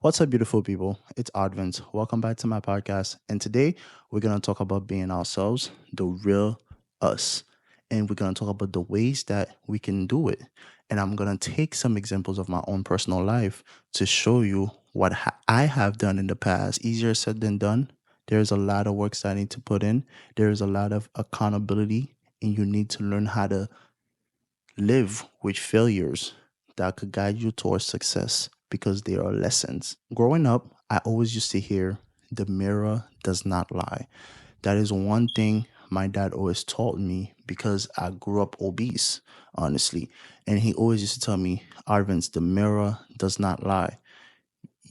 What's up, beautiful people? It's Advent. Welcome back to my podcast. And today we're going to talk about being ourselves, the real us. And we're going to talk about the ways that we can do it. And I'm going to take some examples of my own personal life to show you what I have done in the past. Easier said than done. There's a lot of work that I need to put in, there's a lot of accountability, and you need to learn how to live with failures that could guide you towards success because they are lessons. Growing up, I always used to hear the mirror does not lie. That is one thing my dad always taught me because I grew up obese, honestly. And he always used to tell me, Arvins, the mirror does not lie.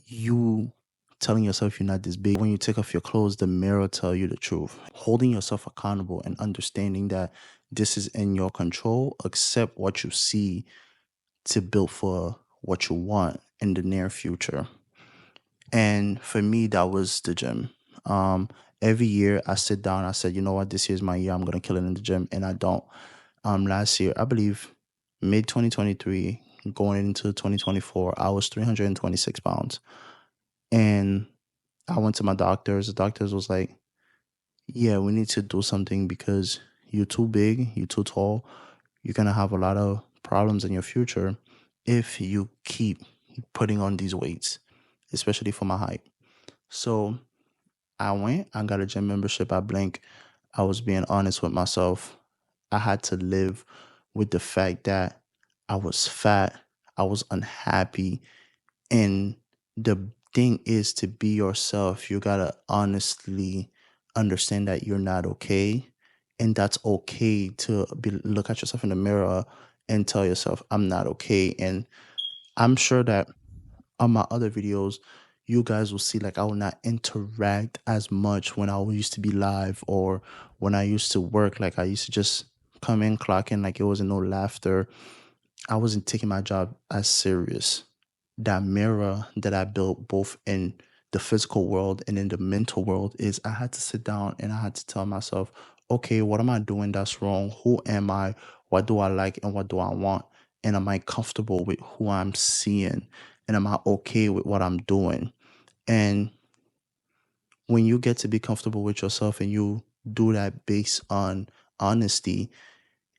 You telling yourself you're not this big. When you take off your clothes, the mirror tell you the truth. Holding yourself accountable and understanding that this is in your control, accept what you see to build for what you want in the near future. And for me, that was the gym. Um, every year I sit down, I said, you know what, this year's my year. I'm gonna kill it in the gym, and I don't. Last year, I believe mid 2023, going into 2024, I was 326 pounds, and I went to my doctors. The doctors was like, "Yeah, we need to do something because you're too big, you're too tall. You're gonna have a lot of problems in your future if you keep putting on these weights, especially for my height." So I went, I got a gym membership at Blink. I was being honest with myself. I had to live with the fact that I was fat, I was unhappy, and the thing is to be yourself. You gotta honestly understand that you're not okay. And that's okay to look at yourself in the mirror and tell yourself, I'm not okay. And I'm sure that on my other videos, you guys will see like I will not interact as much when I used to be live or when I used to work. Like I used to just come in, clock in, like it wasn't no laughter. I wasn't taking my job as serious. That mirror that I built both in the physical world and in the mental world is I had to sit down and I had to tell myself, okay, what am I doing that's wrong? Who am I? What do I like and what do I want? And am I comfortable with who I'm seeing? And am I okay with what I'm doing? And when you get to be comfortable with yourself and you do that based on honesty,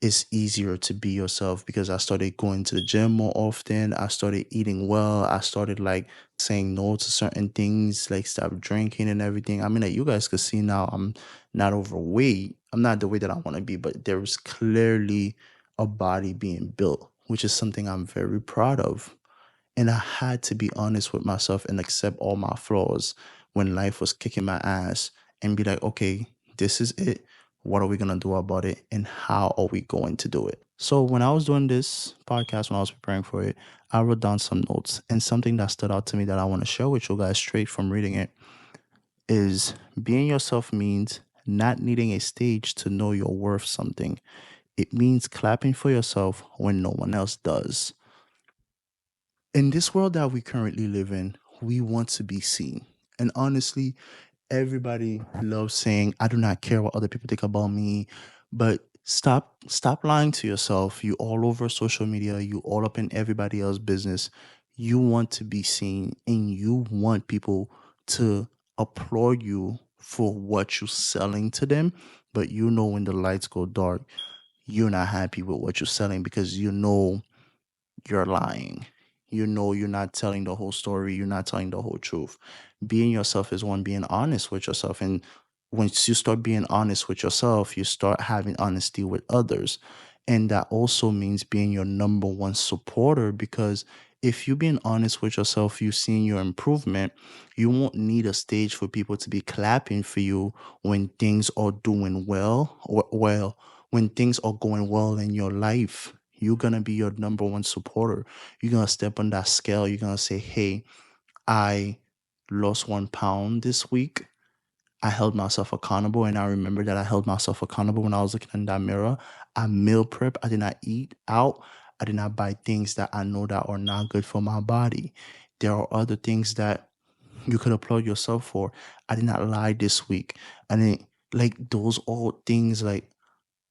it's easier to be yourself because I started going to the gym more often. I started eating well. I started like saying no to certain things, like stop drinking and everything. I mean, like you guys could see now, I'm not overweight. I'm not the way that I want to be, but there is clearly a body being built, which is something I'm very proud of. And I had to be honest with myself and accept all my flaws when life was kicking my ass and be like, okay, this is it. What are we going to do about it? And how are we going to do it? So, when I was doing this podcast, when I was preparing for it, I wrote down some notes. And something that stood out to me that I want to share with you guys straight from reading it is being yourself means not needing a stage to know you're worth something. It means clapping for yourself when no one else does. In this world that we currently live in, we want to be seen. And honestly, everybody loves saying, I do not care what other people think about me. But stop lying to yourself. You all over social media, you all up in everybody else's business. You want to be seen and you want people to applaud you for what you're selling to them. But you know when the lights go dark, you're not happy with what you're selling because you know you're lying. You know you're not telling the whole story. You're not telling the whole truth. Being yourself is one being honest with yourself. And once you start being honest with yourself, you start having honesty with others. And that also means being your number one supporter because if you're being honest with yourself, you seeing your improvement, you won't need a stage for people to be clapping for you when things are doing well or when things are going well in your life. You're gonna be your number one supporter. You're gonna step on that scale. You're gonna say, hey, I lost 1 pound this week. I held myself accountable, and I remember that I held myself accountable when I was looking in that mirror. I meal prep. I did not eat out. I did not buy things that I know that are not good for my body. There are other things that you could applaud yourself for. I did not lie this week. I didn't like those all things like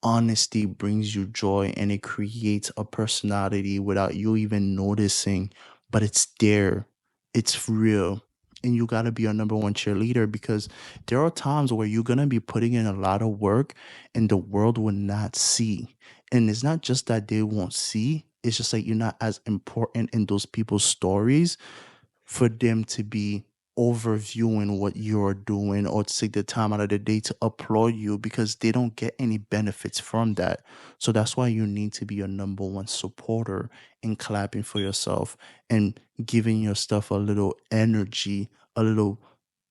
honesty brings you joy and it creates a personality without you even noticing, but it's there It's real. And you got to be your number one cheerleader because there are times where you're going to be putting in a lot of work and the world will not see. And it's not just that they won't see, it's just like you're not as important in those people's stories for them to be overviewing what you're doing or to take the time out of the day to applaud you because they don't get any benefits from that. So that's why you need to be your number one supporter in clapping for yourself and giving your stuff a little energy, a little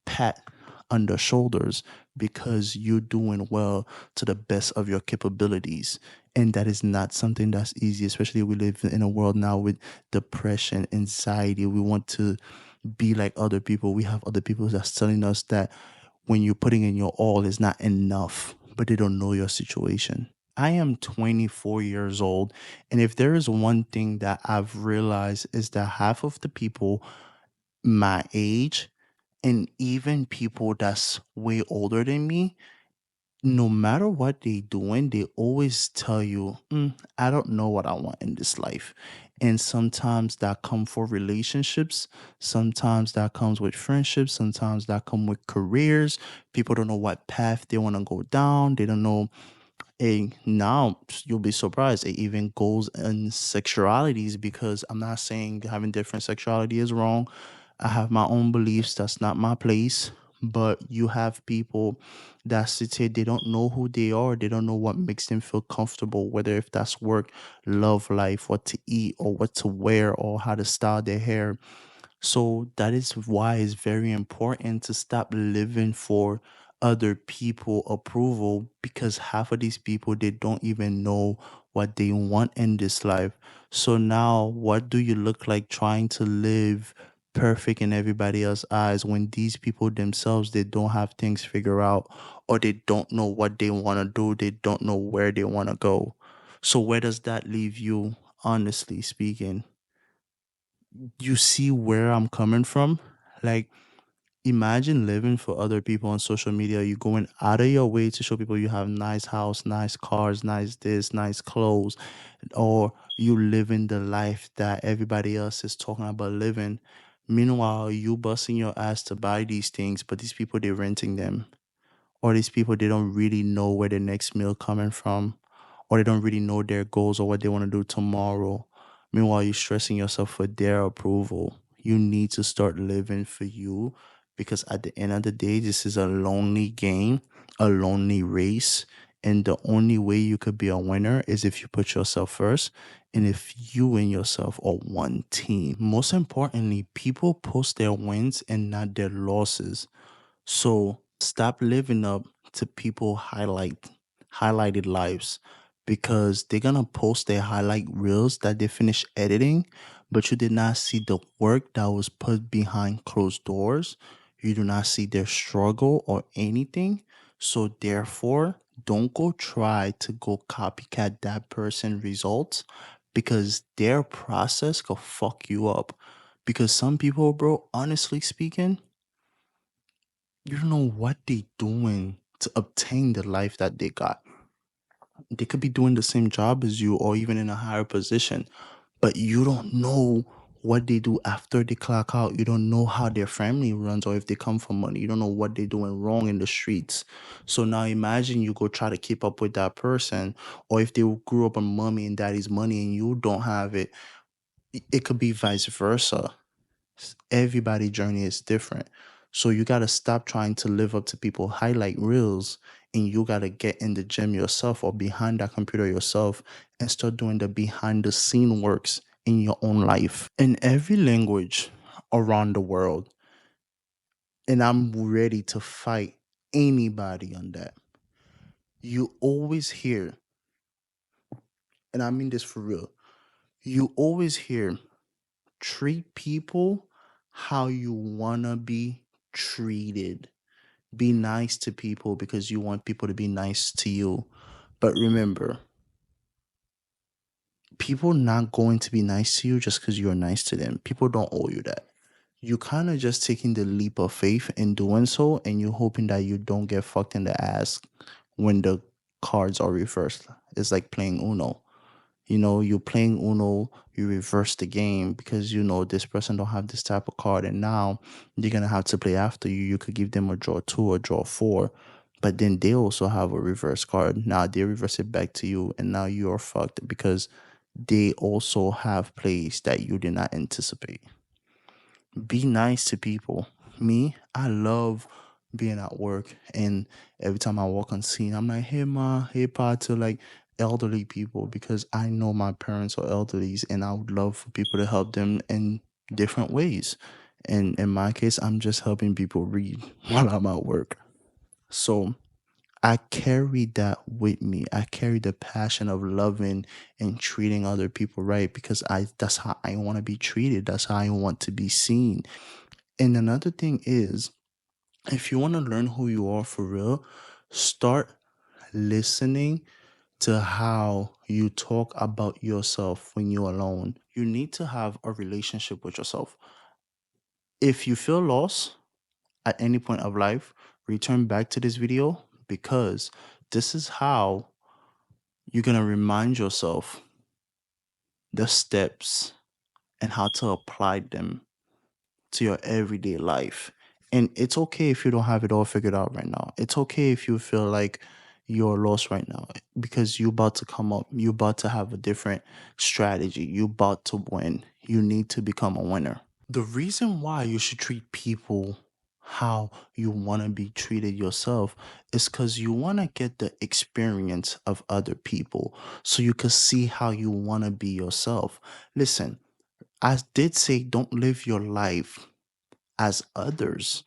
pat on the shoulders because you're doing well to the best of your capabilities. And that is not something that's easy, especially we live in a world now with depression, anxiety. We want to be like other people. We have other people that's telling us that when you're putting in your all is not enough, but they don't know your situation. I am 24 years old, and if there is one thing that I've realized is that half of the people my age and even people that's way older than me, no matter what they doing, they always tell you, I don't know what I want in this life. And sometimes that come for relationships, sometimes that comes with friendships, sometimes that come with careers. People don't know what path they want to go down. They don't know. And now you'll be surprised. It even goes in sexualities because I'm not saying having different sexuality is wrong. I have my own beliefs. That's not my place. But you have people that sit here, they don't know who they are. They don't know what makes them feel comfortable, whether if that's work, love life, what to eat, or what to wear, or how to style their hair. So that is why it's very important to stop living for other people approval because half of these people they don't even know what they want in this life. So now what do you look like trying to live perfect in everybody else's eyes when these people themselves they don't have things figured out or they don't know what they want to do, they don't know where they want to go. So where does that leave you honestly speaking? You see where I'm coming from? Like, imagine living for other people on social media. You going out of your way to show people you have nice house, nice cars, nice this, nice clothes, or you living the life that everybody else is talking about living. Meanwhile, you busting your ass to buy these things, but these people they're renting them or these people they don't really know where their next meal coming from or they don't really know their goals or what they want to do tomorrow. Meanwhile, you're stressing yourself for their approval. You need to start living for you because at the end of the day, this is a lonely game, a lonely race. And the only way you could be a winner is if you put yourself first and if you and yourself are one team. Most importantly, people post their wins and not their losses. So stop living up to people highlighted lives because they're gonna post their highlight reels that they finish editing, but you did not see the work that was put behind closed doors. You do not see their struggle or anything. So therefore, don't go try to go copycat that person results because their process could fuck you up. Because some people, bro, honestly speaking, you don't know what they doing to obtain the life that they got. They could be doing the same job as you or even in a higher position, but you don't know what they do after they clock out. You don't know how their family runs or if they come from money. You don't know what they're doing wrong in the streets. So now imagine you go try to keep up with that person, or if they grew up on mommy and daddy's money and you don't have it, it could be vice versa. Everybody journey is different, so you got to stop trying to live up to people highlight reels and you got to get in the gym yourself or behind that computer yourself and start doing the behind the scene works in your own life in every language around the world. And I'm ready to fight anybody on that. You always hear, and I mean this for real, you always hear treat people how you want to be treated. Be nice to people because you want people to be nice to you. But remember, people not going to be nice to you just because you're nice to them. People don't owe you that. You kind of just taking the leap of faith in doing so, and you're hoping that you don't get fucked in the ass when the cards are reversed. It's like playing Uno. you're playing Uno, you reverse the game because this person don't have this type of card, and now you're gonna have to play after you. You could give them a draw two or draw four, but then they also have a reverse card. Now they reverse it back to you, and now you're fucked because they also have plays that you did not anticipate. Be nice to people. Me, I love being at work, and every time I walk on scene, I'm like, hey ma, hey pa, to like elderly people, because I know my parents are elderlies and I would love for people to help them in different ways. And in my case, I'm just helping people read while I'm at work. So I carry that with me. I carry the passion of loving and treating other people right, because I that's how I want to be treated. That's how I want to be seen. And another thing is, if you want to learn who you are for real, start listening to how you talk about yourself when you're alone. You need to have a relationship with yourself. If you feel lost at any point of life, return back to this video, because this is how you're going to remind yourself the steps and how to apply them to your everyday life. And it's okay if you don't have it all figured out right now. It's okay if you feel like you're lost right now, because you're about to come up. You're about to have a different strategy. You're about to win. You need to become a winner. The reason why you should treat people how you want to be treated yourself is because you want to get the experience of other people so you can see how you want to be yourself. Listen, I did say don't live your life as others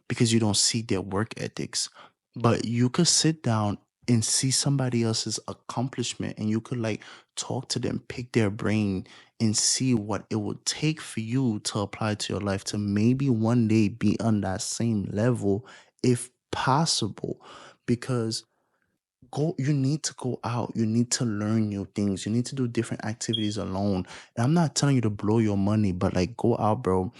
because you don't see their work ethics. But you could sit down and see somebody else's accomplishment, and you could like talk to them, pick their brain, and see what it would take for you to apply to your life to maybe one day be on that same level if possible. Because you need to go out, you need to learn new things, you need to do different activities alone. And I'm not telling you to blow your money, but like go out, bro.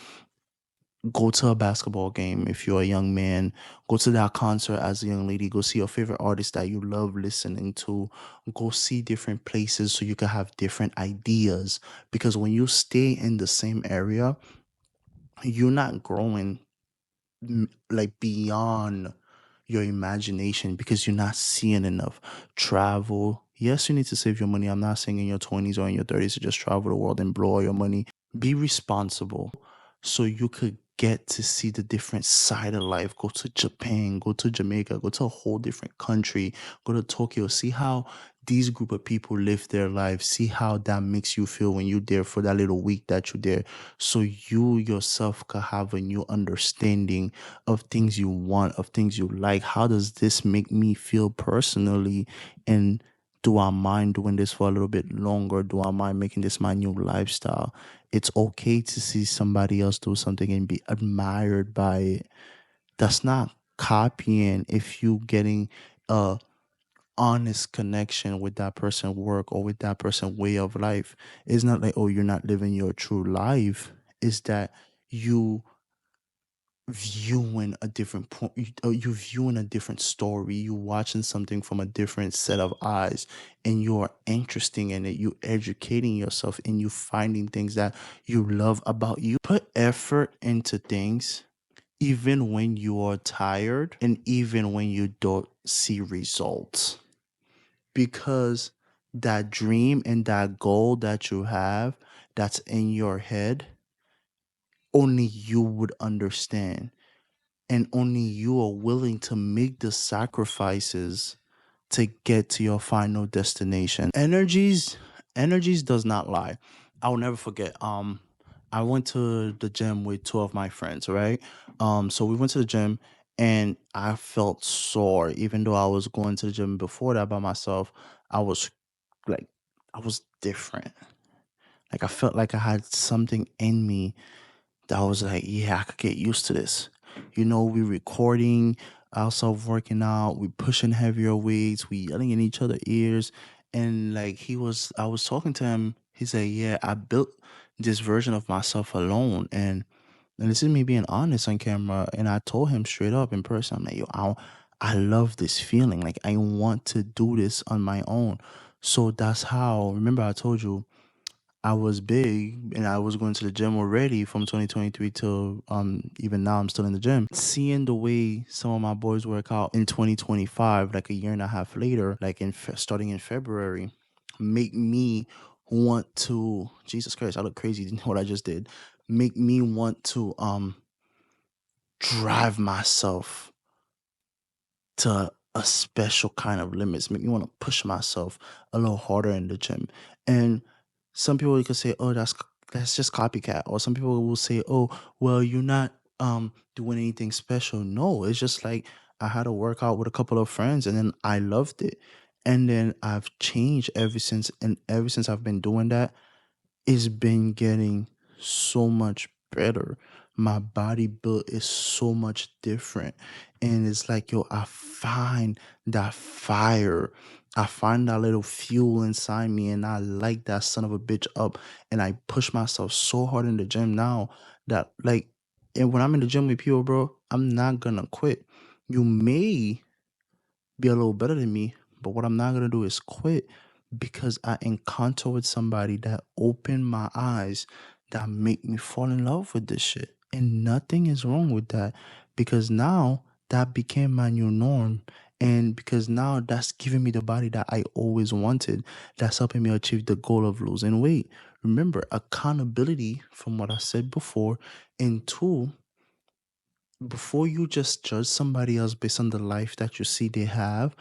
Go to a basketball game if you're a young man. Go to that concert as a young lady. Go see your favorite artist that you love listening to. Go see different places so you can have different ideas. Because when you stay in the same area, you're not growing like beyond your imagination because you're not seeing enough. Travel. Yes, you need to save your money. I'm not saying in your 20s or in your 30s to just travel the world and blow all your money. Be responsible so you could get to see the different side of life. Go to Japan, go to Jamaica, go to a whole different country, go to Tokyo, see how these group of people live their lives, see how that makes you feel when you're there for that little week that you're there, so you yourself could have a new understanding of things you want, of things you like. How does this make me feel personally? And do I mind doing this for a little bit longer? Do I mind making this my new lifestyle? It's okay to see somebody else do something and be admired by it. That's not copying if you getting a honest connection with that person work or with that person way of life. It's not like, oh, you're not living your true life. It's that you viewing a different point, you viewing a different story, you watching something from a different set of eyes, and you are interesting in it, you educating yourself, and you finding things that you love about you. Put effort into things even when you are tired and even when you don't see results, because that dream and that goal that you have that's in your head, only you would understand, and only you are willing to make the sacrifices to get to your final destination. Energies does not lie. I'll never forget. I went to the gym with two of my friends, right? So we went to the gym, and I felt sore even though I was going to the gym before that by myself. I was like, I was different. Like I felt like I had something in me that was like, yeah, I could get used to this. We recording, ourselves working out, we pushing heavier weights, we yelling in each other ears. And like I was talking to him, he said, yeah, I built this version of myself alone. And this is me being honest on camera. And I told him straight up in person, I'm like, yo, I love this feeling. Like I want to do this on my own. So that's how, remember I told you I was big and I was going to the gym already from 2023 till even now I'm still in the gym. Seeing the way some of my boys work out in 2025, like a year and a half later, like starting in February, make me want to, Jesus Christ, I look crazy what I just did. Make me want to drive myself to a special kind of limits, make me want to push myself a little harder in the gym. And some people could say, "Oh, that's just copycat," or some people will say, "Oh, well, you're not doing anything special." No, it's just like I had a workout with a couple of friends, and then I loved it, and then I've changed ever since. And ever since I've been doing that, it's been getting so much better. My body build is so much different. And it's like, yo, I find that fire. I find that little fuel inside me and I light that son of a bitch up. And I push myself so hard in the gym now that like and when I'm in the gym with people, bro, I'm not gonna quit. You may be a little better than me. But what I'm not gonna do is quit because I encounter with somebody that opened my eyes, that make me fall in love with this shit. And nothing is wrong with that because now that became my new norm. And because now that's giving me the body that I always wanted, that's helping me achieve the goal of losing weight. Remember, accountability from what I said before. And two, before you just judge somebody else based on the life that you see they have,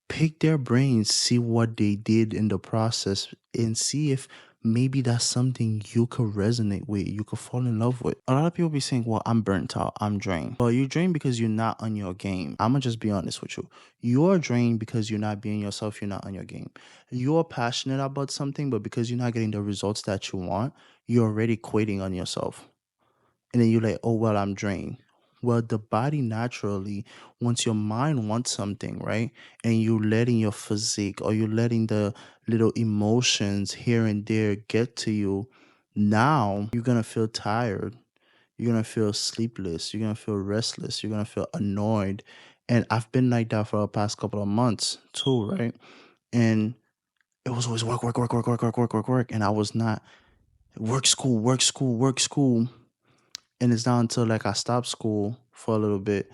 pick their brains, see what they did in the process, and see if maybe that's something you could resonate with, you could fall in love with. A lot of people be saying, well, I'm burnt out, I'm drained. Well, you're drained because you're not on your game. I'm gonna just be honest with you. You're drained because you're not being yourself, you're not on your game. You're passionate about something, but because you're not getting the results that you want, you're already quitting on yourself. And then you're like, oh, well, I'm drained. Well, the body naturally, once your mind wants something, right? And you're letting your physique or you're letting the little emotions here and there get to you, now you're going to feel tired. You're going to feel sleepless. You're going to feel restless. You're going to feel annoyed. And I've been like that for the past couple of months too, right? And it was always work, work, work, work, work, work, work, work, work. And I was not work, school, work, school, work, school. And it's not until like I stopped school for a little bit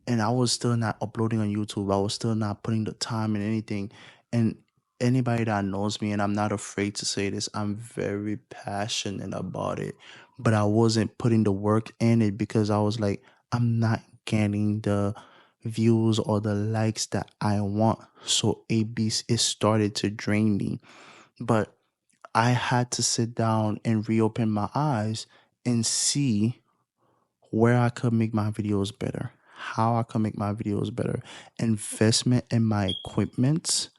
and I was still not uploading on YouTube. I was still not putting the time in anything. And anybody that knows me, and I'm not afraid to say this, I'm very passionate about it. But I wasn't putting the work in it because I was like, I'm not getting the views or the likes that I want. So it started to drain me. But I had to sit down and reopen my eyes and see where I could make my videos better, how I could make my videos better, investment in my equipment,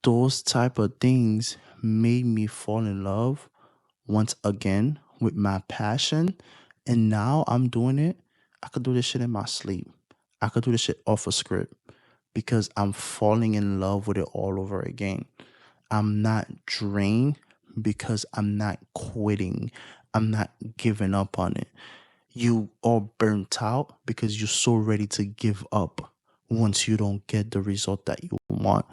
those type of things made me fall in love once again with my passion. And now I'm doing it. I could do this shit in my sleep. I could do this shit off a script because I'm falling in love with it all over again. I'm not drained because I'm not quitting. I'm not giving up on it. You are burnt out because you're so ready to give up once you don't get the result that you want.